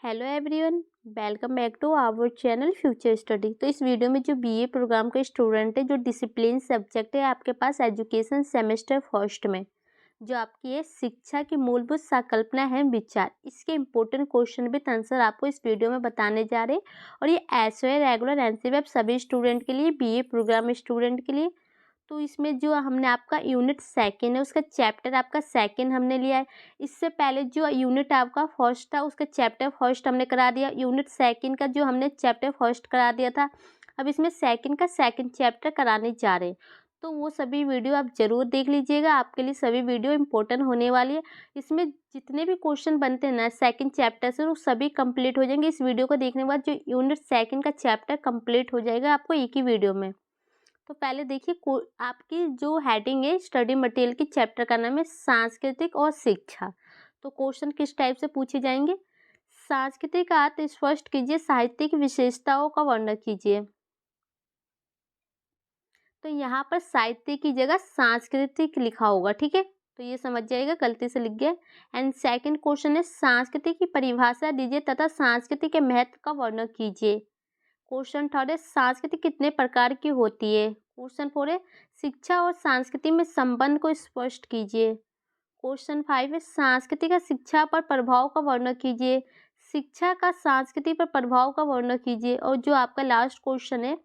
Hello everyone, welcome back to our channel Future Study. तो इस video में जो बीए प्रोग्राम के स्टूडेंट है, जो डिसिप्लिन सब्जेक्ट है आपके पास एजुकेशन सेमेस्टर फर्स्ट में, जो आपकी ये शिक्षा की मूलभूत संकल्पना है विचार, इसके इंपॉर्टेंट क्वेश्चन विद आंसर आपको इस वीडियो में बताने जा रहे हैं। और ये एसओए रेगुलर एनसीईआरटी सभी स्टूडेंट के लिए, बीए प्रोग्राम स्टूडेंट के लिए। तो इसमें जो हमने आपका यूनिट सेकंड है, उसका चैप्टर आपका सेकंड हमने लिया है। इससे पहले जो यूनिट आपका फर्स्ट था, उसका चैप्टर फर्स्ट हमने करा दिया। यूनिट सेकंड का जो हमने चैप्टर फर्स्ट करा दिया था, अब इसमें सेकंड का सेकंड चैप्टर कराने जा रहे हैं। तो वो सभी वीडियो आप ज़रूर देख लीजिएगा, आपके लिए सभी वीडियो इंपॉर्टेंट होने वाली है। इसमें जितने भी क्वेश्चन बनते हैं ना सेकंड चैप्टर से, वो सभी कंप्लीट हो जाएंगे। इस वीडियो को देखने के बाद जो यूनिट सेकंड का चैप्टर कंप्लीट हो जाएगा आपको एक ही वीडियो में। तो पहले देखिए, आपकी जो हेडिंग है स्टडी मटेरियल की, चैप्टर का नाम है सांस्कृतिक और शिक्षा। तो क्वेश्चन किस टाइप से पूछे जाएंगे? सांस्कृतिक का अर्थ स्पष्ट कीजिए, साहित्यिक विशेषताओं का वर्णन कीजिए। तो यहाँ पर साहित्य की जगह सांस्कृतिक लिखा होगा, ठीक है, तो ये समझ जाएगा, गलती से लिख गया। एंड सेकंड क्वेश्चन है संस्कृति की परिभाषा दीजिए तथा संस्कृति के महत्व का वर्णन कीजिए। क्वेश्चन थर्ड है संस्कृति कितने प्रकार की होती है। क्वेश्चन फोर है शिक्षा और संस्कृति में संबंध को स्पष्ट कीजिए। क्वेश्चन फाइव है संस्कृति का शिक्षा पर प्रभाव का वर्णन कीजिए। शिक्षा का संस्कृति पर प्रभाव का वर्णन कीजिए। और जो आपका लास्ट क्वेश्चन है,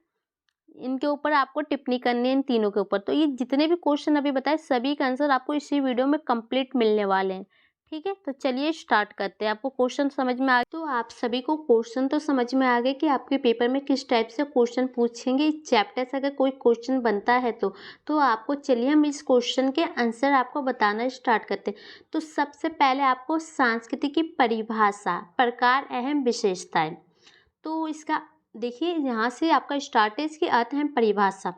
इनके ऊपर आपको टिप्पणी करनी है, इन तीनों के ऊपर। तो ये जितने भी क्वेश्चन अभी बताए, सभी का आंसर आपको इसी वीडियो में कंप्लीट मिलने वाले हैं, ठीक है। तो चलिए स्टार्ट करते हैं। आपको क्वेश्चन समझ में आ, तो आप सभी को क्वेश्चन तो समझ में आ गए कि आपके पेपर में किस टाइप से क्वेश्चन पूछेंगे। इस चैप्टर से अगर कोई क्वेश्चन बनता है तो आपको, चलिए हम इस क्वेश्चन के आंसर आपको बताना स्टार्ट करते हैं। तो सबसे पहले आपको संस्कृति की परिभाषा, प्रकार, अहम विशेषताएं। तो इसका देखिए, यहाँ से आपका स्टार्ट है। इसकी अर्थ है परिभाषा।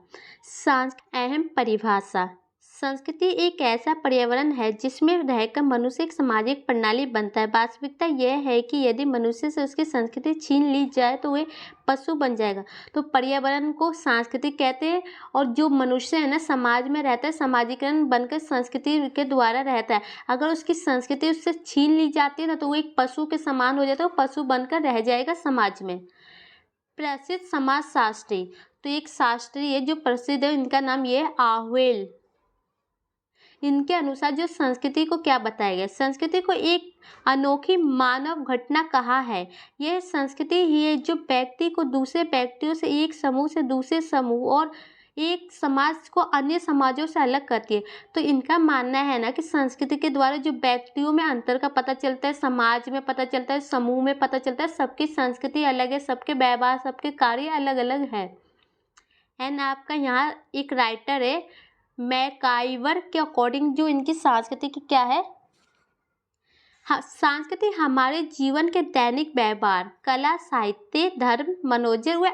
अहम परिभाषा, संस्कृति एक ऐसा पर्यावरण है जिसमें रहकर मनुष्य एक सामाजिक प्रणाली बनता है। वास्तविकता यह है कि यदि मनुष्य से उसकी संस्कृति छीन ली जाए तो वह पशु बन जाएगा। तो पर्यावरण को सांस्कृतिक कहते हैं, और जो मनुष्य है ना समाज में रहता है, सामाजिकरण बनकर संस्कृति के द्वारा रहता है। अगर उसकी संस्कृति उससे छीन ली जाती है ना, तो वो एक पशु के समान हो जाता है, वो पशु बनकर रह जाएगा समाज में। प्रसिद्ध समाजशास्त्री, तो एक शास्त्री है जो प्रसिद्ध है, इनका नाम ये है आर्वेल। इनके अनुसार जो संस्कृति को क्या बताया गया, संस्कृति को एक अनोखी मानव घटना कहा है। यह संस्कृति ही है जो व्यक्ति को दूसरे व्यक्तियों से, एक समूह से दूसरे समूह और एक समाज को अन्य समाजों से अलग करती है। तो इनका मानना है ना कि संस्कृति के द्वारा जो व्यक्तियों में अंतर का पता चलता है, समाज में पता चलता है, समूह में पता चलता है। सबकी संस्कृति अलग है, सबके व्यवहार, सबके कार्य अलग अलग है। एंड आपका यहाँ एक राइटर है मैकाइवर के अकॉर्डिंग, जो इनकी संस्कृति की क्या है, हाँ, संस्कृति हमारे जीवन के दैनिक व्यवहार, कला, साहित्य, धर्म, मनोरंजन व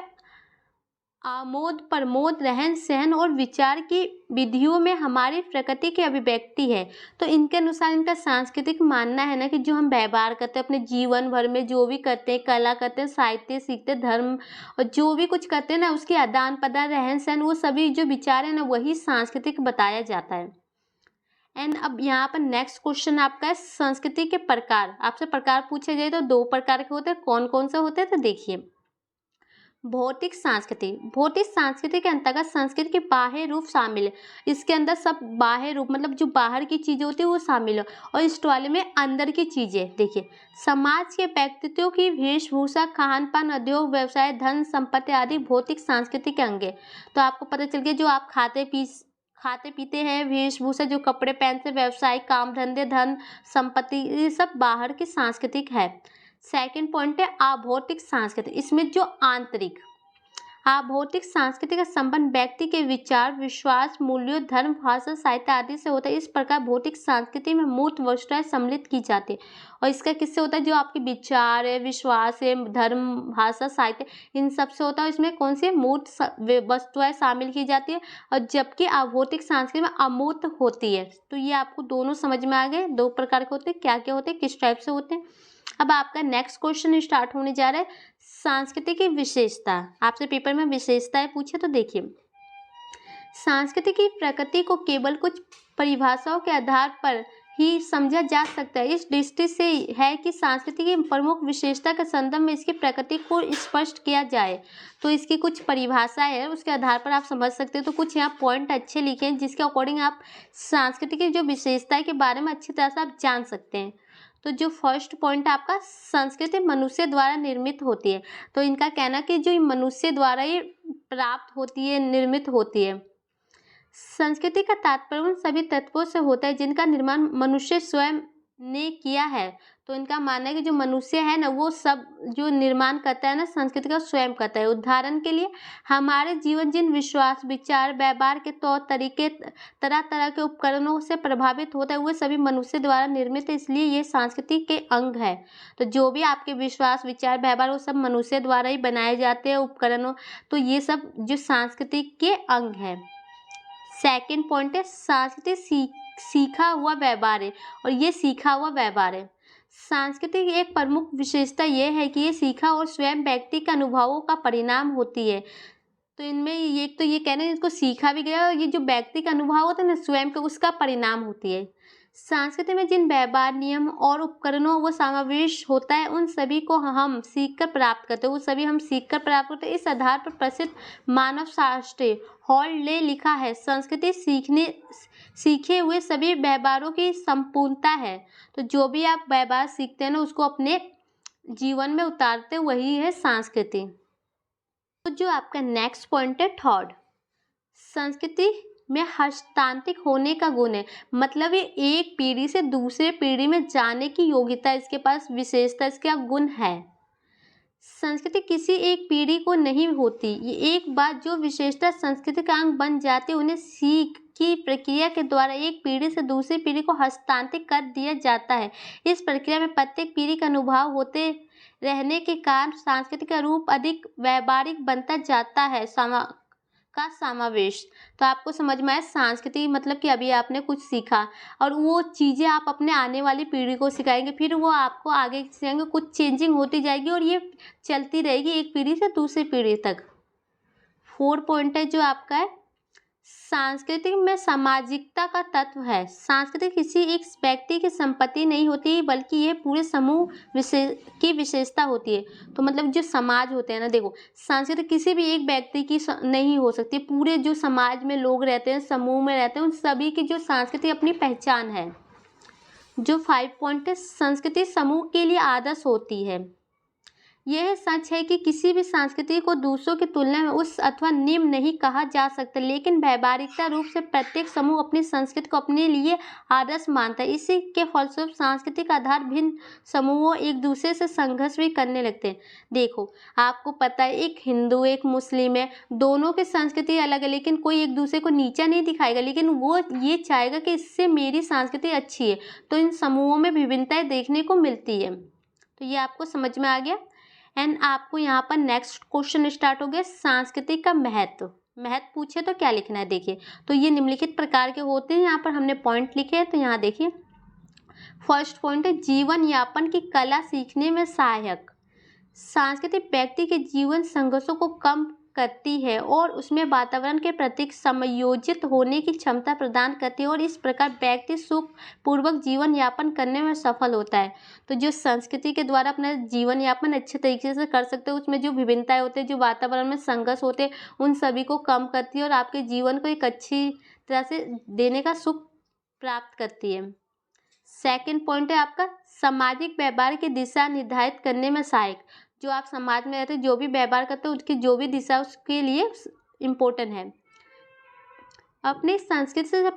आमोद प्रमोद, रहन सहन और विचार की विधियों में हमारी प्रकृति की अभिव्यक्ति है। तो इनके अनुसार इनका सांस्कृतिक मानना है ना कि जो हम व्यवहार करते हैं अपने जीवन भर में, जो भी करते हैं, कला करते हैं, साहित्य सीखते, धर्म और जो भी कुछ करते हैं ना, उसके आदान प्रदान, रहन सहन, वो सभी जो विचार है ना, वही सांस्कृतिक बताया जाता है। एंड अब यहाँ पर नेक्स्ट क्वेश्चन आपका है संस्कृति के प्रकार। आपसे प्रकार पूछे जाए तो दो प्रकार के होते हैं, कौन कौन से होते हैं? तो देखिए, भौतिक संस्कृति। भौतिक संस्कृति के अंतर्गत संस्कृति के बाह्य रूप शामिल है। इसके अंदर सब बाह्य रूप, मतलब जो बाहर की चीजें होती है वो शामिल है, और इस वाले में अंदर की चीजें। देखिए, समाज के व्यक्तित्व की वेशभूषा, खान पान, उद्योग, व्यवसाय, धन संपत्ति आदि भौतिक संस्कृति के अंग है। तो आपको पता चल गया, जो आप खाते पीते हैं, वेशभूषा, जो कपड़े पहनते, व्यवसाय, काम धंधे, धन संपत्ति, ये सब बाहर की सांस्कृतिक है। सेकंड पॉइंट है अभौतिक संस्कृति। इसमें जो आंतरिक, अभौतिक संस्कृति का संबंध व्यक्ति के विचार, विश्वास, मूल्यों, धर्म, भाषा, साहित्य आदि से होता है। इस प्रकार भौतिक संस्कृति में मूर्त वस्तुएं सम्मिलित की जाती है। और इसका किससे होता है? जो आपके विचार है, विश्वास है, धर्म, भाषा, साहित्य, इन सब से होता है। इसमें कौन सी मूर्त वस्तुएं शामिल की जाती है, और जबकि अभौतिक संस्कृति में अमूर्त होती है। तो ये आपको दोनों समझ में आ गए, दो प्रकार के होते हैं, क्या क्या होते हैं, किस टाइप से होते हैं। अब आपका नेक्स्ट क्वेश्चन स्टार्ट होने जा रहा है संस्कृति की विशेषता। आपसे पेपर में विशेषताएं पूछे तो देखिए, संस्कृति की प्रकृति को केवल कुछ परिभाषाओं के आधार पर ही समझा जा सकता है। इस दृष्टि से है कि संस्कृति की प्रमुख विशेषता के संदर्भ में इसकी प्रकृति को स्पष्ट किया जाए। तो इसकी कुछ परिभाषाएं है, उसके आधार पर आप समझ सकते हो। तो कुछ यहाँ पॉइंट अच्छे लिखे हैं जिसके अकॉर्डिंग आप संस्कृति की जो विशेषता के बारे में अच्छी तरह से आप जान सकते हैं। तो जो फर्स्ट पॉइंट आपका, संस्कृति मनुष्य द्वारा निर्मित होती है। तो इनका कहना कि जो मनुष्य द्वारा ये प्राप्त होती है, निर्मित होती है। संस्कृति का तात्पर्य उन सभी तत्वों से होता है जिनका निर्माण मनुष्य स्वयं ने किया है। तो इनका मानना है कि जो मनुष्य है ना, वो सब जो निर्माण करता है ना, संस्कृति का स्वयं करता है। उदाहरण के लिए हमारे जीवन जिन विश्वास, विचार, व्यवहार के तौर तरीके, तरह तरह के उपकरणों से प्रभावित होता है, वो सभी मनुष्य द्वारा निर्मित है, इसलिए ये संस्कृति के अंग है। तो जो भी आपके विश्वास, विचार, व्यवहार, वो सब मनुष्य द्वारा ही बनाए जाते हैं उपकरणों। तो ये सब जो संस्कृति के अंग है। सेकंड पॉइंट है, संस्कृति सीखा हुआ व्यवहार है। और ये सीखा हुआ व्यवहार है। संस्कृति की एक प्रमुख विशेषता यह है कि ये सीखा और स्वयं व्यक्ति के अनुभवों का परिणाम होती है। तो इनमें ये तो ये कहना है, इसको सीखा भी गया और ये जो व्यक्ति का अनुभव होता है ना, स्वयं का, उसका परिणाम होती है। संस्कृति में जिन व्यवहार, नियम और उपकरणों वो समावेश होता है, उन सभी को हम सीखकर प्राप्त करते हैं। वो सभी हम सीखकर प्राप्त करते हैं। इस आधार पर प्रसिद्ध मानव शास्त्री हॉल ने लिखा है, संस्कृति सीखे हुए सभी व्यवहारों की संपूर्णता है। तो जो भी आप व्यवहार सीखते हैं ना, उसको अपने जीवन में उतारते, वही है संस्कृति। तो जो आपका नेक्स्ट पॉइंट है, थर्ड, संस्कृति में हस्तांतरित होने का गुण है। मतलब ये एक पीढ़ी से दूसरे पीढ़ी में जाने की योग्यता इसके पास, विशेषता, इसका गुण है। संस्कृति किसी एक पीढ़ी को नहीं होती। ये एक बात जो विशेषता संस्कृति का अंग बन जाती है, उन्हें सीख की प्रक्रिया के द्वारा एक पीढ़ी से दूसरी पीढ़ी को हस्तांतरित कर दिया जाता है। इस प्रक्रिया में प्रत्येक पीढ़ी का अनुभव होते रहने के कारण संस्कृति का रूप अधिक व्यावहारिक बनता जाता है। का समावेश। तो आपको समझ में आया, संस्कृति मतलब कि अभी आपने कुछ सीखा और वो चीज़ें आप अपने आने वाली पीढ़ी को सिखाएंगे, फिर वो आपको आगे सिखाएंगे, कुछ चेंजिंग होती जाएगी और ये चलती रहेगी एक पीढ़ी से दूसरी पीढ़ी तक। 4 पॉइंट है जो आपका है, सांस्कृतिक में सामाजिकता का तत्व है। संस्कृति किसी एक व्यक्ति की संपत्ति नहीं होती, बल्कि ये पूरे समूह की विशेषता होती है। तो मतलब जो समाज होते हैं ना, देखो, संस्कृति किसी भी एक व्यक्ति की नहीं हो सकती। पूरे जो समाज में लोग रहते हैं, समूह में रहते हैं, उन सभी की जो संस्कृति अपनी पहचान है। जो 5 पॉइंट है, संस्कृति समूह के लिए आदर्श होती है। यह सच है कि किसी भी संस्कृति को दूसरों की तुलना में उच्च अथवा निम्न नहीं कहा जा सकता, लेकिन व्यावहारिकता रूप से प्रत्येक समूह अपनी संस्कृति को अपने लिए आदर्श मानता है। इसी के फलस्वरूप सांस्कृतिक आधार भिन्न समूहों एक दूसरे से संघर्ष भी करने लगते हैं। देखो, आपको पता है, एक हिंदू, एक मुस्लिम है, दोनों की संस्कृति अलग है, लेकिन कोई एक दूसरे को नीचा नहीं दिखाएगा, लेकिन वो ये चाहेगा कि इससे मेरी संस्कृति अच्छी है। तो इन समूहों में विभिन्नताएं देखने को मिलती है। तो ये आपको समझ में आ गया। एंड आपको यहाँ पर नेक्स्ट क्वेश्चन स्टार्ट हो गया, सांस्कृतिक का महत्व। महत्व पूछे तो क्या लिखना है, देखिए। तो ये निम्नलिखित प्रकार के होते हैं, यहाँ पर हमने पॉइंट लिखे हैं। तो यहाँ देखिए, फर्स्ट पॉइंट है, जीवन यापन की कला सीखने में सहायक। संस्कृति व्यक्ति के जीवन संघर्षों को कम करती है और उसमें वातावरण के प्रति समायोजित होने की क्षमता प्रदान करती है और इस प्रकार व्यक्ति सुखपूर्वक जीवन यापन करने में सफल होता है। तो जो संस्कृति के द्वारा अपना जीवन यापन अच्छे तरीके से कर सकते हो, उसमें जो विभिन्नताएं होते हैं, जो वातावरण में संघर्ष होते हैं, उन सभी को कम करती है और आपके जीवन को एक अच्छी तरह से देने का सुख प्राप्त करती है। सेकंड पॉइंट है आपका, सामाजिक व्यवहार की दिशा निर्धारित करने में सहायक। जो आप समाज में रहते हैं, जो भी व्यवहार करते हो, उसकी जो भी दिशा उसके लिए इम्पोर्टेंट है। अपनी संस्कृति से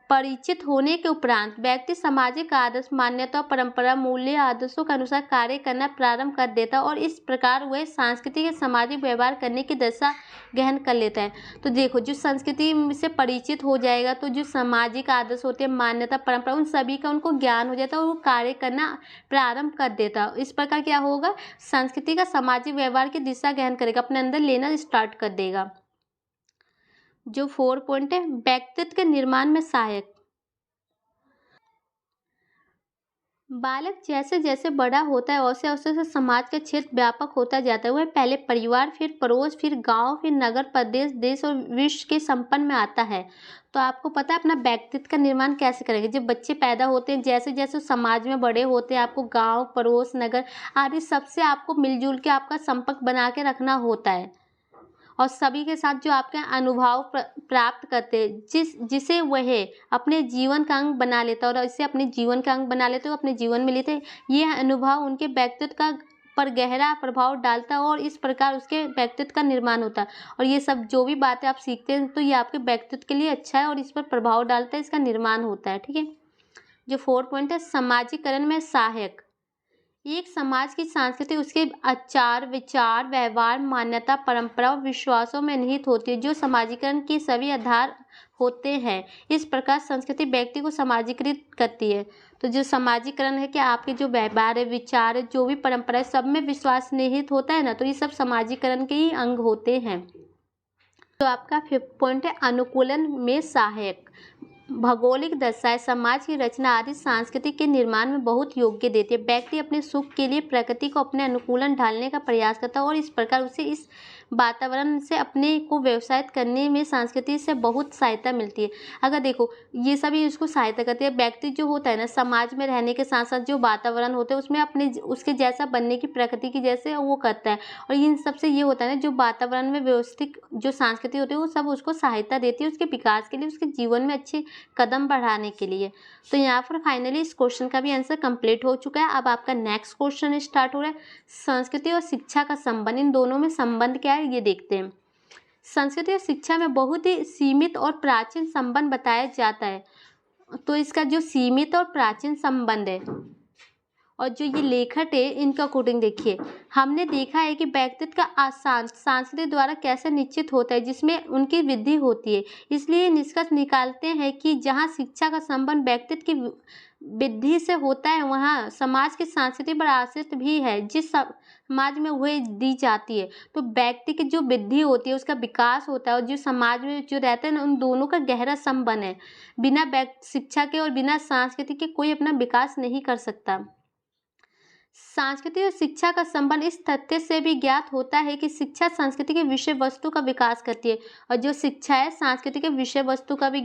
परिचित होने के उपरांत व्यक्ति सामाजिक आदर्श, मान्यता, परंपरा, मूल्य, आदर्शों के अनुसार कार्य करना प्रारंभ कर देता है और इस प्रकार वह संस्कृति के सामाजिक व्यवहार करने की दशा गहन कर लेता है। तो देखो, जो संस्कृति से परिचित हो जाएगा, तो जो सामाजिक आदर्श होते हैं, मान्यता, परंपरा, उन सभी का उनको ज्ञान हो जाता है और वो कार्य करना प्रारंभ कर देता है। इस प्रकार क्या होगा, संस्कृति का सामाजिक व्यवहार की दिशा गहन करेगा, अपने अंदर लेना स्टार्ट कर देगा। जो 4 पॉइंट है, व्यक्तित्व के निर्माण में सहायक। बालक जैसे जैसे बड़ा होता है वैसे वैसे उसे समाज का क्षेत्र व्यापक होता जाता है। वह पहले परिवार, फिर पड़ोस, फिर गांव, फिर नगर, प्रदेश, देश और विश्व के संपन्न में आता है। तो आपको पता है अपना व्यक्तित्व का निर्माण कैसे करेंगे। जब बच्चे पैदा होते हैं, जैसे जैसे समाज में बड़े होते हैं, आपको गांव, पड़ोस, नगर आदि सबसे आपको मिलजुल के आपका संपर्क बना के रखना होता है और सभी के साथ जो आपके अनुभव प्राप्त करते हैं, जिसे वह अपने जीवन का अंग बना लेता है और इसे अपने जीवन का अंग बना लेते हैं, अपने जीवन में लेते हैं। ये अनुभव उनके व्यक्तित्व का पर गहरा प्रभाव डालता है और इस प्रकार उसके व्यक्तित्व का निर्माण होता है। और ये सब जो भी बातें आप सीखते हैं तो ये आपके व्यक्तित्व के लिए अच्छा है और इस पर प्रभाव डालता है, इसका निर्माण होता है। ठीक है। जो 4 पॉइंट है, समाजीकरण में सहायक। एक समाज की संस्कृति उसके आचार, विचार, व्यवहार, मान्यता, परंपरा और विश्वासों में निहित होती है, जो समाजीकरण के सभी आधार होते हैं। इस प्रकार संस्कृति व्यक्ति को समाजीकृत करती है। तो जो समाजीकरण है कि आपके जो व्यवहार है, विचार है, जो भी परंपरा है, सब में विश्वास निहित होता है ना, तो ये सब समाजीकरण के ही अंग होते हैं। तो आपका 5th पॉइंट है, अनुकूलन में सहायक। भौगोलिक दशाएं, समाज की रचना आदि सांस्कृतिक के निर्माण में बहुत योग्य देती है। व्यक्ति अपने सुख के लिए प्रकृति को अपने अनुकूलन ढालने का प्रयास करता है और इस प्रकार उसे इस वातावरण से अपने को व्यवसायित करने में संस्कृति से बहुत सहायता मिलती है। अगर देखो ये सभी उसको सहायता करती है। व्यक्ति जो होता है ना, समाज में रहने के साथ साथ जो वातावरण होते हैं उसमें अपने उसके जैसा बनने की, प्रकृति की जैसे वो करता है। और इन सबसे ये होता है ना, जो वातावरण में व्यवस्थित जो संस्कृति होती है वो सब उसको सहायता देती है उसके विकास के लिए, उसके जीवन में अच्छे कदम बढ़ाने के लिए। तो यहाँ पर फाइनली इस क्वेश्चन का भी आंसर कंप्लीट हो चुका है। अब आपका नेक्स्ट क्वेश्चन स्टार्ट हो रहा है। संस्कृति और शिक्षा का संबंध, इन दोनों में संबंध क्या है ये देखते हैं। संस्कृति और शिक्षा में बहुत ही सीमित और प्राचीन संबंध बताया जाता है। तो इसका जो सीमित और प्राचीन संबंध है और जो ये लेखक है इनका अकॉर्डिंग देखिए, हमने देखा है कि व्यक्तित्व का आसान संस्कृति द्वारा कैसे निश्चित होता है, जिसमें उनकी वृद्धि होती है। इसलिए निष्कर्ष निकालते हैं कि जहाँ शिक्षा का संबंध व्यक्तित्व की वृद्धि से होता है, वहाँ समाज की संस्कृति पर आश्रित भी है। जिस समाज में वह दी जाती है, तो व्यक्ति की जो वृद्धि होती है, उसका विकास होता है और जो समाज में जो रहते हैं ना, उन दोनों का गहरा संबंध है। बिना शिक्षा के और बिना संस्कृति के कोई अपना विकास नहीं कर सकता। संस्कृति और शिक्षा का संबंध इस तथ्य से भी ज्ञात होता है कि शिक्षा संस्कृति के विषय वस्तु का विकास करती है और जो शिक्षा है संस्कृति के विषय वस्तु का भी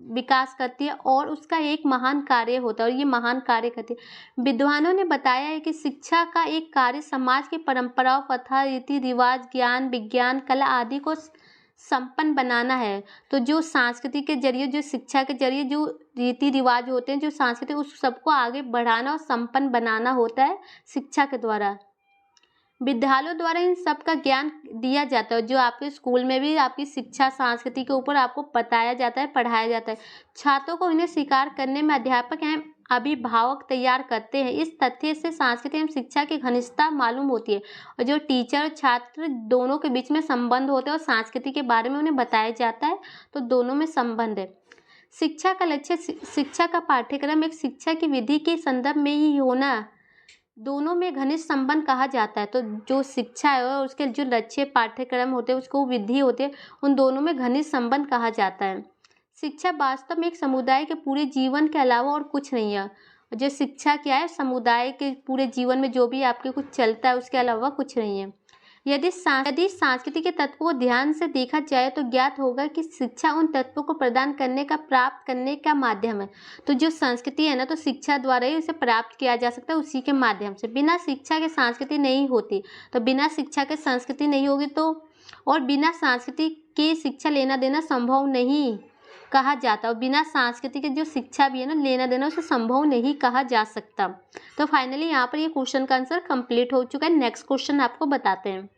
विकास करती है और उसका एक महान कार्य होता है और ये महान कार्य करती है। विद्वानों ने बताया है कि शिक्षा का एक कार्य समाज की परंपराओं, प्रथा, रीति रिवाज, ज्ञान, विज्ञान, कला आदि को संपन्न बनाना है। तो जो संस्कृति के जरिए, जो शिक्षा के जरिए जो रीति रिवाज होते हैं, जो संस्कृति, उस सबको आगे बढ़ाना और संपन्न बनाना होता है शिक्षा के द्वारा। विद्यालयों द्वारा इन सब का ज्ञान दिया जाता है। जो आपके स्कूल में भी आपकी शिक्षा संस्कृति के ऊपर आपको बताया जाता है, पढ़ाया जाता है। छात्रों को इन्हें स्वीकार करने में अध्यापक एवं अभिभावक तैयार करते हैं। इस तथ्य से संस्कृति एवं शिक्षा की घनिष्ठता मालूम होती है और जो टीचर और छात्र दोनों के बीच में संबंध होते हैं और संस्कृति के बारे में उन्हें बताया जाता है, तो दोनों में संबंध है। शिक्षा का लक्ष्य, शिक्षा का पाठ्यक्रम एक शिक्षा की विधि के संदर्भ में ही होना, दोनों में घनिष्ठ संबंध कहा जाता है। तो जो शिक्षा है और उसके जो लक्ष्य पाठ्यक्रम होते हैं, उसको विधि होते हैं, उन दोनों में घनिष्ठ संबंध कहा जाता है। शिक्षा वास्तव में एक समुदाय के पूरे जीवन के अलावा और कुछ नहीं है। जो शिक्षा क्या है, समुदाय के पूरे जीवन में जो भी आपके कुछ चलता है उसके अलावा कुछ नहीं है। यदि संस्कृति के तत्वों को ध्यान से देखा जाए तो ज्ञात होगा कि शिक्षा उन तत्वों को प्रदान करने का, प्राप्त करने का माध्यम है। तो जो संस्कृति है ना, तो शिक्षा द्वारा ही उसे प्राप्त किया जा सकता है, उसी के माध्यम से। बिना शिक्षा के संस्कृति नहीं होती, तो बिना शिक्षा के संस्कृति नहीं होगी, तो और बिना संस्कृति के शिक्षा लेना देना संभव नहीं कहा जाता। और बिना संस्कृति के जो शिक्षा भी है ना, लेना देना, उसे संभव नहीं कहा जा सकता। तो फाइनली यहाँ पर ये क्वेश्चन का आंसर कंप्लीट हो चुका है। नेक्स्ट क्वेश्चन आपको बताते हैं।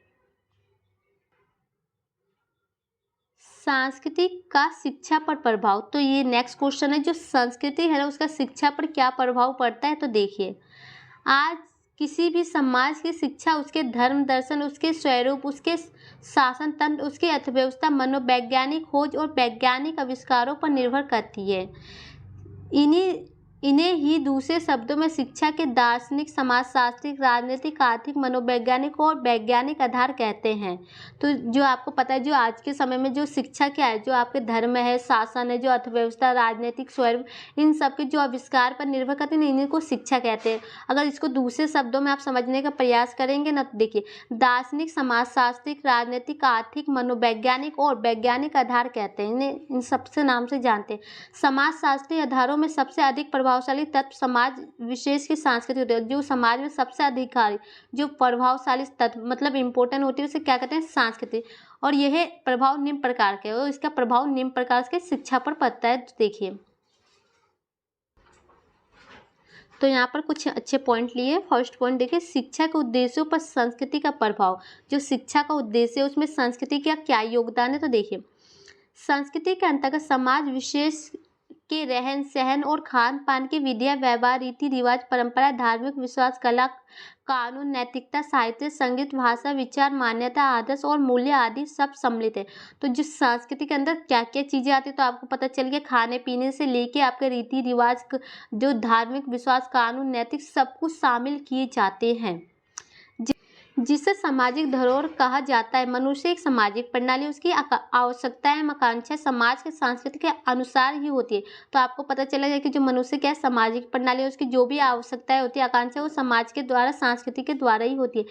संस्कृति का शिक्षा पर प्रभाव। तो ये नेक्स्ट क्वेश्चन है, जो संस्कृति है ना उसका शिक्षा पर क्या प्रभाव पड़ता है। तो देखिए, आज किसी भी समाज की शिक्षा उसके धर्म, दर्शन, उसके स्वरूप, उसके शासन तंत्र, उसकी अर्थव्यवस्था, मनोवैज्ञानिक खोज और वैज्ञानिक आविष्कारों पर निर्भर करती है। इन्हीं इन्हें ही दूसरे शब्दों में शिक्षा के दार्शनिक, समाजशास्त्रिक, राजनीतिक, आर्थिक, मनोवैज्ञानिक और वैज्ञानिक आधार कहते हैं। तो जो आपको पता है, जो आज के समय में जो शिक्षा क्या है, जो आपके धर्म है, शासन है, जो अर्थव्यवस्था, राजनीतिक स्वरूप, इन सब के जो आविष्कार पर निर्भर करते हैं, इन्हीं को शिक्षा कहते हैं। अगर इसको दूसरे शब्दों में आप समझने का प्रयास करेंगे ना, तो देखिए, दार्शनिक, समाजशास्त्रिक, राजनीतिक, आर्थिक, मनोवैज्ञानिक और वैज्ञानिक आधार कहते हैं। इन्हें इन सबसे नाम से जानते हैं। समाजशास्त्रीय आधारों में सबसे अधिक प्रभावशाली तत्व समाज विशेष की सांस्कृतिक होती है। जो समाज में सबसे अधिकारी, जो प्रभावशाली तत्व मतलब इम्पोर्टेंट होती है, उसे क्या कहते हैं? सांस्कृतिक। और यह प्रभाव निम्न प्रकार के, और इसका प्रभाव निम्न प्रकार के शिक्षा पर पड़ता है। तो देखिए, तो यहाँ पर कुछ अच्छे पॉइंट लिए। फर्स्ट पॉइंट देखिए, शिक्षा के उद्देश्यों पर संस्कृति का प्रभाव। जो शिक्षा का उद्देश्य है उसमें संस्कृति का क्या योगदान है? तो देखिए, संस्कृति के अंतर्गत समाज विशेष के रहन सहन और खान पान की विधियाँ, व्यवहार, रीति रिवाज, परंपरा, धार्मिक विश्वास, कला, कानून, नैतिकता, साहित्य, संगीत, भाषा, विचार, मान्यता, आदर्श और मूल्य आदि सब सम्मिलित है। तो जिस संस्कृति के अंदर क्या क्या चीज़ें आती है, तो आपको पता चल गया, खाने पीने से लेके आपके रीति रिवाज, जो धार्मिक विश्वास, कानून, नैतिक, सब कुछ शामिल किए जाते हैं, जिसे सामाजिक धरोहर कहा जाता है। मनुष्य एक सामाजिक प्रणाली, उसकी आवश्यकताएं, आकांक्षाएं समाज के संस्कृति के अनुसार ही होती है। तो आपको पता चलेगा कि जो मनुष्य क्या है, सामाजिक प्रणाली, उसकी जो भी आवश्यकताएं होती है, आकांक्षाएं, वो समाज के द्वारा, संस्कृति के द्वारा ही होती है।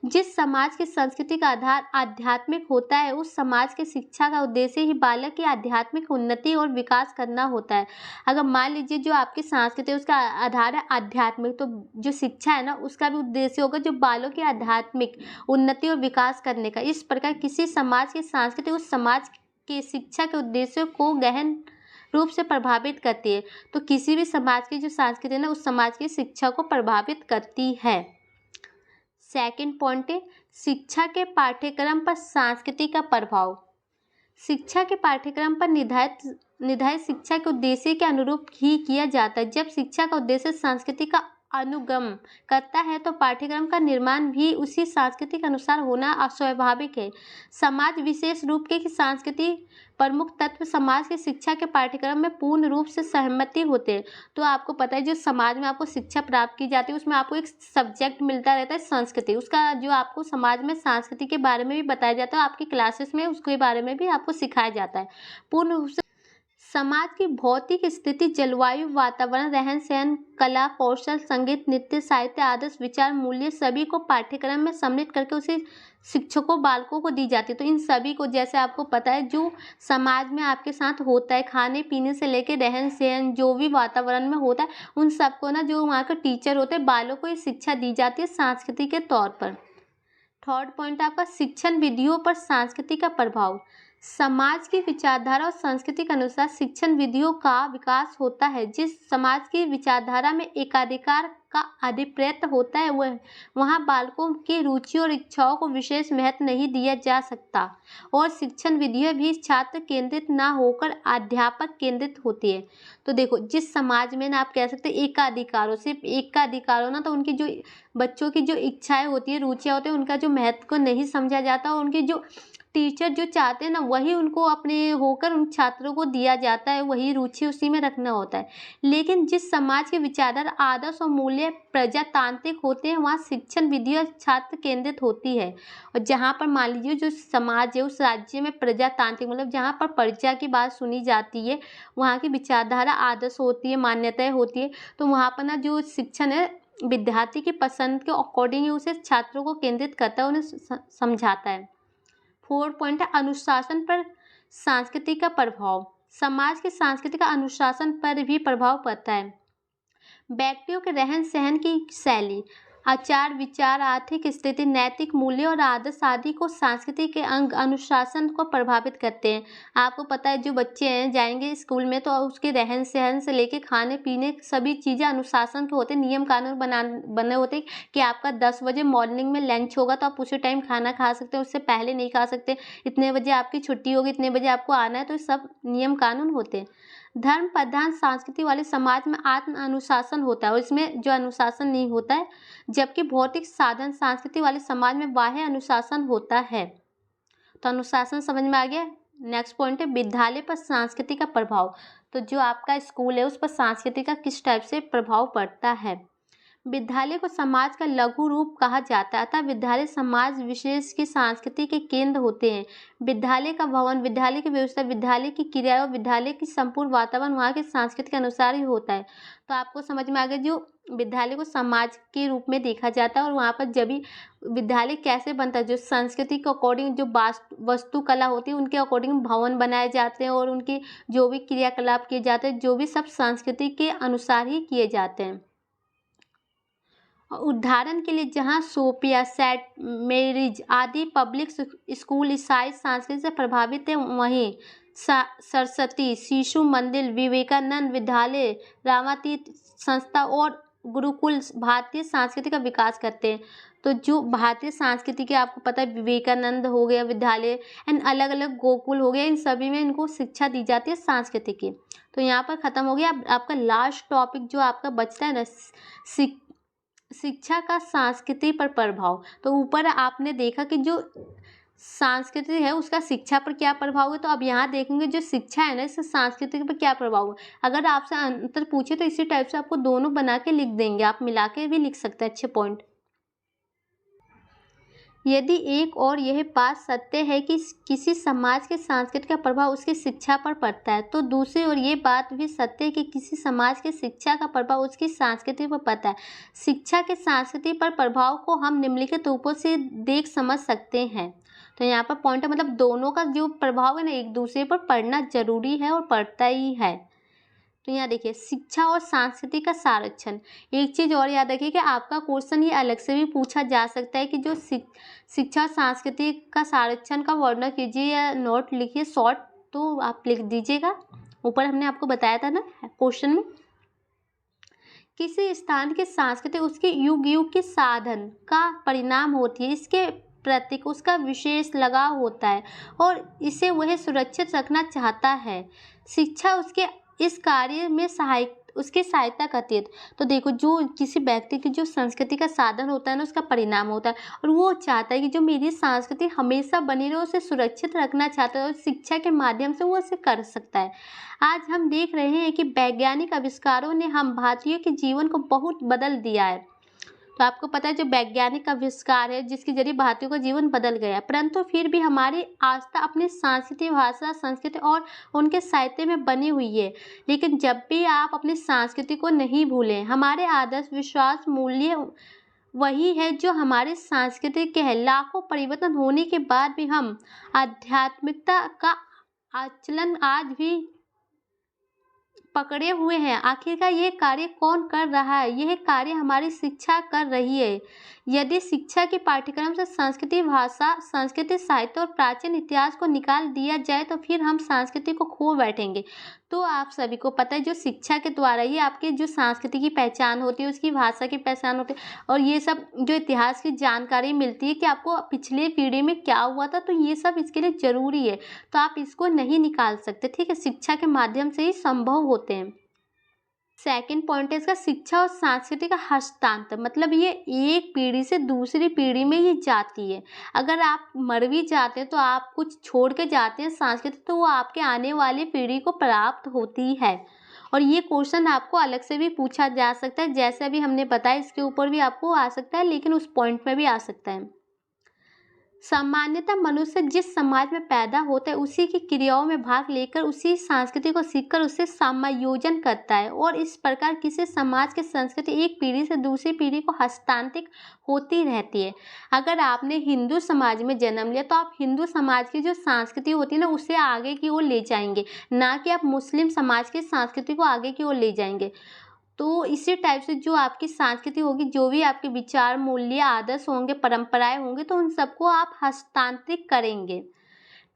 जिस समाज की संस्कृति का आधार आध्यात्मिक होता है, उस समाज की शिक्षा का उद्देश्य ही बालक की आध्यात्मिक उन्नति और विकास करना होता है। अगर मान लीजिए जो आपकी संस्कृति है उसका आधार है आध्यात्मिक, तो जो शिक्षा है ना, उसका भी उद्देश्य होगा जो बालों की आध्यात्मिक उन्नति और विकास करने का। इस प्रकार किसी समाज की संस्कृति उस समाज की शिक्षा के उद्देश्यों को गहन रूप से प्रभावित करती है। तो किसी भी समाज की जो संस्कृति है ना, उस समाज की शिक्षा को प्रभावित करती है। सेकंड पॉइंट है, शिक्षा के पाठ्यक्रम पर संस्कृति का प्रभाव। शिक्षा के पाठ्यक्रम पर निर्धारित शिक्षा के उद्देश्य के अनुरूप ही किया जाता है। जब शिक्षा का उद्देश्य संस्कृति का अनुगम करता है, तो पाठ्यक्रम का निर्माण भी उसी संस्कृति के अनुसार होना अस्वाभाविक है। समाज विशेष रूप के संस्कृति प्रमुख तत्व समाज की शिक्षा के पाठ्यक्रम में पूर्ण रूप से सहमति होते हैं। तो आपको पता है, जो समाज में आपको शिक्षा प्राप्त की जाती है, उसमें आपको एक सब्जेक्ट मिलता रहता है संस्कृति। उसका जो आपको समाज में संस्कृति के बारे में भी बताया जाता है, आपकी क्लासेस में उसके बारे में भी आपको सिखाया जाता है। पूर्ण रूप से समाज की भौतिक स्थिति, जलवायु, वातावरण, रहन सहन, कला, कौशल, संगीत, नृत्य, साहित्य, आदर्श, विचार, मूल्य सभी को पाठ्यक्रम में सम्मिलित करके उसे शिक्षकों, बालकों को दी जाती है। तो इन सभी को, जैसे आपको पता है, जो समाज में आपके साथ होता है, खाने पीने से लेकर रहन सहन, जो भी वातावरण में होता है, उन सबको ना, जो वहाँ के टीचर होते हैं, बालों को ये शिक्षा दी जाती है संस्कृति के तौर पर। थर्ड पॉइंट आपका, शिक्षण विधियों पर संस्कृति का प्रभाव। समाज की विचारधारा और संस्कृति के अनुसार शिक्षण विधियों का विकास होता है। जिस समाज की विचारधारा में एकाधिकार का अभिप्रेत होता है, वहाँ बालकों की रुचि और इच्छाओं को विशेष महत्व नहीं दिया जा सकता, और शिक्षण विधियाँ भी छात्र केंद्रित ना होकर अध्यापक केंद्रित होती है। तो देखो, जिस समाज में ना, आप कह सकते हैं एकाधिकार हो, सिर्फ एकाधिकार हो ना, तो उनकी जो बच्चों की जो इच्छाएं होती है, रुचियाँ होती है, उनका जो महत्व को नहीं समझा जाता, और उनकी जो टीचर जो चाहते हैं ना, वही उनको अपने होकर उन छात्रों को दिया जाता है, वही रुचि उसी में रखना होता है। लेकिन जिस समाज के विचारधारा, आदर्श और मूल्य प्रजातांत्रिक होते हैं, वहाँ शिक्षण विधियाँ छात्र केंद्रित होती है। और जहाँ पर मान लीजिए जो समाज है, उस राज्य में प्रजातांत्रिक मतलब जहाँ पर प्रजा की बात सुनी जाती है, वहाँ की विचारधारा, आदर्श होती है, मान्यताएँ होती है, तो वहाँ पर ना जो शिक्षण है, विद्यार्थी की पसंद के अकॉर्डिंग ही उसे छात्रों को केंद्रित करता है, उन्हें समझाता है। फोर्थ पॉइंट है, अनुशासन पर संस्कृति का प्रभाव। समाज के सांस्कृतिक अनुशासन पर भी प्रभाव पड़ता है। व्यक्तियों के रहन सहन की शैली, आचार विचार, आर्थिक स्थिति, नैतिक मूल्य और आदर्श आदि को संस्कृति के अंग अनुशासन को प्रभावित करते हैं। आपको पता है, जो बच्चे हैं जाएंगे स्कूल में, तो उसके रहन सहन से लेके खाने पीने सभी चीज़ें अनुशासन के होते हैं, नियम कानून बने होते हैं कि आपका 10 बजे मॉर्निंग में लंच होगा, तो आप उसी टाइम खाना खा सकते हैं, उससे पहले नहीं खा सकते। इतने बजे आपकी छुट्टी होगी, इतने बजे आपको आना है, तो सब नियम कानून होते हैं। धर्म प्रधान संस्कृति वाले समाज में आत्म अनुशासन होता है, और इसमें जो अनुशासन नहीं होता है, जबकि भौतिक साधन संस्कृति वाले समाज में बाह्य अनुशासन होता है। तो अनुशासन समझ में आ गया। नेक्स्ट पॉइंट है, विद्यालय पर संस्कृति का प्रभाव। तो जो आपका स्कूल है उस पर संस्कृति का किस टाइप से प्रभाव पड़ता है। विद्यालय को समाज का लघु रूप कहा जाता है, अतः विद्यालय समाज विशेष की संस्कृति के केंद्र होते हैं। विद्यालय का भवन, विद्यालय की व्यवस्था, विद्यालय की क्रिया और विद्यालय की संपूर्ण वातावरण वहाँ की संस्कृति के अनुसार ही होता है। तो आपको समझ में आ गया, जो विद्यालय को समाज के रूप में देखा जाता है और वहाँ पर जब भी विद्यालय कैसे बनता है, जो संस्कृति के अकॉर्डिंग जो वास्तुकला होती है उनके अकॉर्डिंग भवन बनाए जाते हैं और उनकी जो भी क्रियाकलाप किए जाते हैं, जो भी सब संस्कृति के अनुसार ही किए जाते हैं। उदाहरण के लिए जहाँ सोफिया, सेंट मेरीज आदि पब्लिक स्कूल ईसाई संस्कृति से प्रभावित है, वहीं सरस्वती शिशु मंदिर, विवेकानंद विद्यालय, रामातीर्थ संस्था और गुरुकुल भारतीय संस्कृति का विकास करते हैं। तो जो भारतीय संस्कृति के आपको पता है, विवेकानंद हो गया विद्यालय एंड अलग अलग गोकुल हो गया, इन सभी में इनको शिक्षा दी जाती है संस्कृति की। तो यहाँ पर ख़त्म हो गया। आपका लास्ट टॉपिक जो आपका बचता है ना, शिक्षा का संस्कृति पर प्रभाव। तो ऊपर आपने देखा कि जो संस्कृति है उसका शिक्षा पर क्या प्रभाव है, तो अब यहाँ देखेंगे जो शिक्षा है ना इसका संस्कृति पर क्या प्रभाव है। अगर आपसे अंतर पूछे तो इसी टाइप से आपको दोनों बना के लिख देंगे, आप मिला के भी लिख सकते हैं अच्छे पॉइंट। यदि एक और यह बात सत्य है कि किसी समाज के सांस्कृतिक का प्रभाव उसकी शिक्षा पर पड़ता है, तो दूसरी ओर ये बात भी सत्य है कि किसी समाज के शिक्षा का प्रभाव उसकी संस्कृति पर पड़ता है। शिक्षा के संस्कृति पर प्रभाव को हम निम्नलिखित रूपों से देख समझ सकते हैं। तो यहाँ पर पॉइंट है, मतलब दोनों का जो प्रभाव है ना एक दूसरे पर पड़ना जरूरी है और पड़ता ही है। तो यहाँ देखिए, शिक्षा और संस्कृति का संरक्षण। एक चीज़ और याद रखिए कि आपका क्वेश्चन ये अलग से भी पूछा जा सकता है कि जो शिक्षा और संस्कृति का संरक्षण का वर्णन कीजिए या नोट लिखिए शॉर्ट, तो आप लिख दीजिएगा। ऊपर हमने आपको बताया था ना क्वेश्चन में, किसी स्थान की संस्कृति उसके युग युग के साधन का परिणाम होती है, इसके प्रतीक उसका विशेष लगाव होता है और इसे वह सुरक्षित रखना चाहता है। शिक्षा उसके इस कार्य में उसकी सहायता करती है। तो देखो, जो किसी व्यक्ति की जो संस्कृति का साधन होता है ना उसका परिणाम होता है, और वो चाहता है कि जो मेरी संस्कृति हमेशा बनी रहे, उसे सुरक्षित रखना चाहता है और शिक्षा के माध्यम से वो उसे कर सकता है। आज हम देख रहे हैं कि वैज्ञानिक आविष्कारों ने हम भारतीयों के जीवन को बहुत बदल दिया है। तो आपको पता है जो वैज्ञानिक आविष्कार है जिसके जरिए भारतीयों का जीवन बदल गया, परंतु फिर भी हमारी आस्था अपनी संस्कृति, भाषा, संस्कृति और उनके साहित्य में बनी हुई है। लेकिन जब भी आप अपनी संस्कृति को नहीं भूलें, हमारे आदर्श, विश्वास, मूल्य वही है जो हमारे संस्कृति के हैं। लाखों परिवर्तन होने के बाद भी हम आध्यात्मिकता का आचरण आज भी पकड़े हुए हैं। आखिरकार यह कार्य कौन कर रहा है? यह कार्य हमारी शिक्षा कर रही है। यदि शिक्षा के पाठ्यक्रम से संस्कृति, भाषा, संस्कृति, साहित्य और प्राचीन इतिहास को निकाल दिया जाए तो फिर हम संस्कृति को खो बैठेंगे। तो आप सभी को पता है जो शिक्षा के द्वारा ही आपकी जो संस्कृति की पहचान होती है, उसकी भाषा की पहचान होती है और ये सब जो इतिहास की जानकारी मिलती है कि आपको पिछले पीढ़ी में क्या हुआ था, तो ये सब इसके लिए ज़रूरी है। तो आप इसको नहीं निकाल सकते, ठीक है। शिक्षा के माध्यम से ही संभव होते हैं। सेकंड पॉइंट है इसका, शिक्षा और संस्कृति का हस्तांतर। मतलब ये एक पीढ़ी से दूसरी पीढ़ी में ही जाती है। अगर आप मर भी जाते हैं तो आप कुछ छोड़ के जाते हैं संस्कृति, तो वो आपके आने वाली पीढ़ी को प्राप्त होती है। और ये क्वेश्चन आपको अलग से भी पूछा जा सकता है, जैसे अभी हमने बताया इसके ऊपर भी आपको आ सकता है, लेकिन उस पॉइंट में भी आ सकता है। सामान्यतः मनुष्य जिस समाज में पैदा होता है उसी की क्रियाओं में भाग लेकर, उसी संस्कृति को सीखकर उसे समायोजन करता है और इस प्रकार किसी समाज की संस्कृति एक पीढ़ी से दूसरी पीढ़ी को हस्तांतरित होती रहती है। अगर आपने हिंदू समाज में जन्म लिया तो आप हिंदू समाज की जो संस्कृति होती है ना उसे आगे की ओर ले जाएंगे, ना कि आप मुस्लिम समाज की संस्कृति को आगे की ओर ले जाएंगे। तो इसी टाइप से जो आपकी संस्कृति होगी, जो भी आपके विचार, मूल्य, आदर्श होंगे, परंपराएं होंगी, तो उन सबको आप हस्तांतरित करेंगे।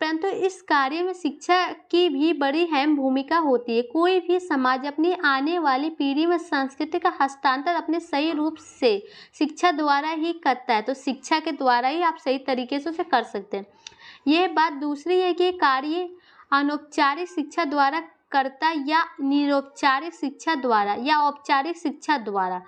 परंतु इस कार्य में शिक्षा की भी बड़ी अहम भूमिका होती है। कोई भी समाज अपनी आने वाली पीढ़ी में संस्कृति का हस्तांतरण अपने सही रूप से शिक्षा द्वारा ही करता है। तो शिक्षा के द्वारा ही आप सही तरीके से उसे कर सकते हैं। यह बात दूसरी है कि कार्य अनौपचारिक शिक्षा द्वारा करता या निरौपचारिक शिक्षा द्वारा या औपचारिक शिक्षा द्वारा।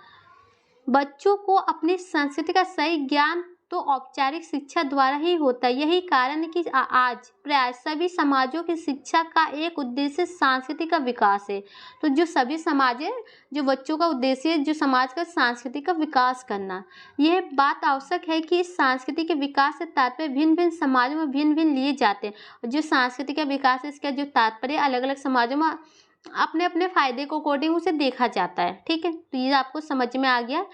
बच्चों को अपनी संस्कृति का सही ज्ञान तो औपचारिक शिक्षा द्वारा ही होता है। यही कारण है कि आज प्राय सभी समाजों की शिक्षा का एक उद्देश्य सांस्कृतिक का विकास है। तो जो सभी समाज है, जो बच्चों का उद्देश्य है, जो समाज का सांस्कृतिक का विकास करना। यह बात आवश्यक है कि इस सांस्कृतिक के विकास से तात्पर्य भिन्न-भिन्न समाजों में भिन्न-भिन्न लिए जाते हैं। और जो सांस्कृतिक का विकास है, इसका जो तात्पर्य अलग-अलग समाजों में अपने-अपने फायदे को अकॉर्डिंग उसे देखा जाता है। ठीक है, तो ये आपको समझ में आ गया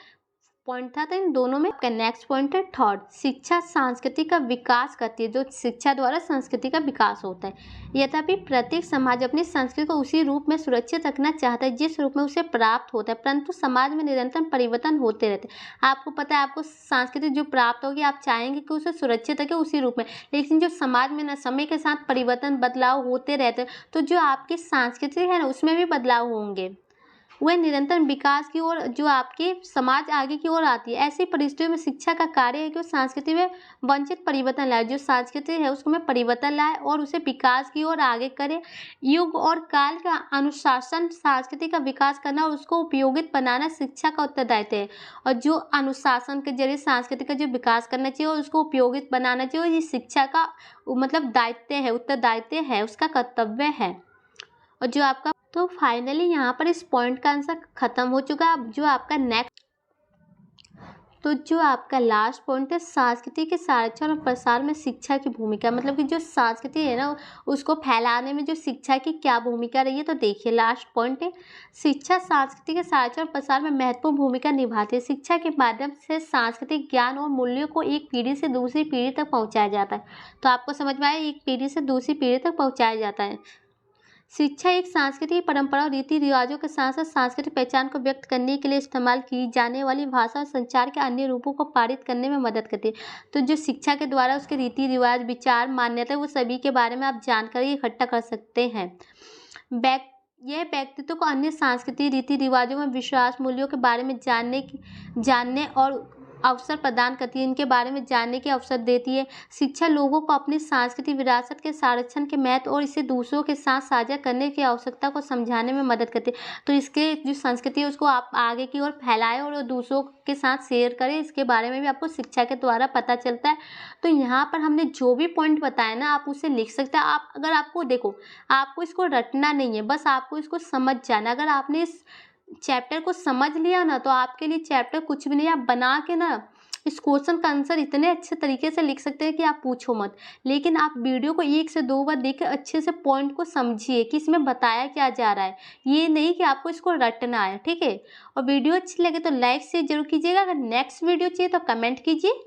पॉइंट था। तो इन दोनों में आपका नेक्स्ट पॉइंट है थर्ड, शिक्षा संस्कृति का विकास करती है। जो शिक्षा द्वारा संस्कृति का विकास होता है। यद्यपि प्रत्येक समाज अपनी संस्कृति को उसी रूप में सुरक्षित रखना चाहता है जिस रूप में उसे प्राप्त होता है, परंतु समाज में निरंतर परिवर्तन होते रहते हैं। आपको पता है, आपको संस्कृति जो प्राप्त होगी आप चाहेंगे कि उसे सुरक्षित रखें उसी रूप में, लेकिन जो समाज में ना समय के साथ परिवर्तन बदलाव होते रहते हैं, तो जो आपकी संस्कृति है ना उसमें भी बदलाव होंगे। वह निरंतर विकास की ओर जो आपकी समाज आगे की ओर आती है। ऐसी परिस्थितियों में शिक्षा का कार्य है कि वो संस्कृति में वंचित परिवर्तन लाए, जो संस्कृति है उसको में परिवर्तन लाए और उसे विकास की ओर आगे करे। युग और काल का अनुशासन संस्कृति का विकास करना और उसको उपयोगित बनाना शिक्षा का उत्तरदायित्व है। और जो अनुशासन के जरिए संस्कृति का जो विकास करना चाहिए और उसको उपयोगित बनाना चाहिए, और ये शिक्षा का मतलब दायित्व है, उत्तरदायित्व है, उसका कर्तव्य है। और जो आपका तो फाइनली यहाँ पर इस पॉइंट का आंसर खत्म हो चुका है। अब जो आपका जो आपका लास्ट पॉइंट है, संस्कृति के संरक्षण और प्रसार में शिक्षा की भूमिका। मतलब कि जो संस्कृति है ना उसको फैलाने में जो शिक्षा की क्या भूमिका रही है। तो देखिए लास्ट पॉइंट है, शिक्षा संस्कृति के संरक्षण और प्रसार में महत्वपूर्ण भूमिका निभाती है। शिक्षा के माध्यम से सांस्कृतिक ज्ञान और मूल्यों को एक पीढ़ी से दूसरी पीढ़ी तक पहुँचाया जाता है। तो आपको समझ में आया, एक पीढ़ी से दूसरी पीढ़ी तक पहुँचाया जाता है। शिक्षा एक सांस्कृतिक परंपरा और रीति रिवाजों के साथ साथ सांस्कृतिक पहचान को व्यक्त करने के लिए इस्तेमाल की जाने वाली भाषा और संचार के अन्य रूपों को पारित करने में मदद करती है। तो जो शिक्षा के द्वारा उसके रीति रिवाज, विचार, मान्यता, वो सभी के बारे में आप जानकारी इकट्ठा कर सकते हैं। यह व्यक्तित्व को अन्य सांस्कृतिक रीति रिवाजों में विश्वास, मूल्यों के बारे में जानने और अवसर प्रदान करती है, इनके बारे में जानने के अवसर देती है। शिक्षा लोगों को अपनी सांस्कृतिक विरासत के संरक्षण के महत्व और इसे दूसरों के साथ साझा करने की आवश्यकता को समझाने में मदद करती है। तो इसके जो संस्कृति है उसको आप आगे की ओर फैलाएं और दूसरों के साथ शेयर करें, इसके बारे में भी आपको शिक्षा के द्वारा पता चलता है। तो यहाँ पर हमने जो भी पॉइंट बताया ना आप उसे लिख सकते हैं। आप अगर आपको देखो, आपको इसको रटना नहीं है, बस आपको इसको समझ जाना। अगर आपने इस चैप्टर को समझ लिया ना तो आपके लिए चैप्टर कुछ भी नहीं। आप बना के ना इस क्वेश्चन का आंसर इतने अच्छे तरीके से लिख सकते हैं कि आप पूछो मत। लेकिन आप वीडियो को 1 से 2 बार देख के अच्छे से पॉइंट को समझिए कि इसमें बताया क्या जा रहा है, ये नहीं कि आपको इसको रटना है। ठीक है, और वीडियो अच्छी लगे तो लाइक से जरूर कीजिएगा। अगर नेक्स्ट वीडियो चाहिए तो कमेंट कीजिए।